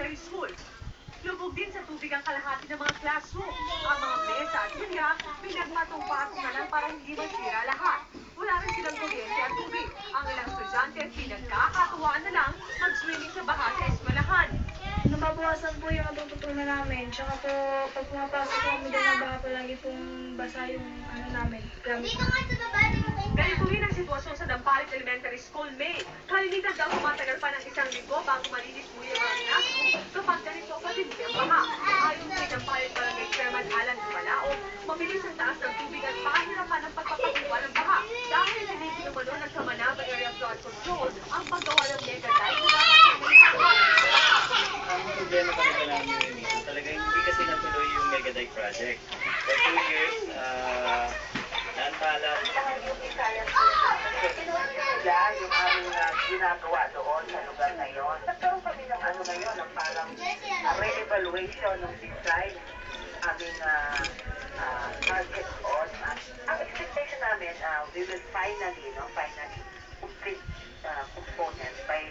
Elementary School. Lubog din sa tubig ang kalahati ng mga classroom. Ang mga mesa at silya, pinagpatong-patong na lang para hindi masira lahat. Wala rin silang kuryente at tubig. Ang ilang estudyante, pinagkakatuwaan na lang mag-swimming sa baha sa eskwelahan. Nababawasan po yung natututunan namin. Tsaka po, pag pumapasok po kami doon ng baha, palagi pong basa yung namin. Gamit. Ganito rin ang sitwasyon sa Dampalit Elementary School, May. Kalimitan daw tumatagal pa ng 1 linggo bago malinis po yung mga classroom kapag ganito katindi ang baha. Ayon kay Dampalit Barangay Chairman Alan Balao, mabilis ang taas ng tubig at pahirapan ang pagpapagawa ng baha. Dahil hindi umano ng Kamanaba Area Flood Control ang paggawa ng mega dike na dapat Ang problema talaga namin yun, talaga hindi kasi natuloy yung Mega Dike project. For 2 years, naantala. Yung aming ginagawa doon sa lugar na yon. Nagkaroon kami ng ngayon, ng parang re-evaluation ng design aming target on. Ang expectation namin, we will finally complete components by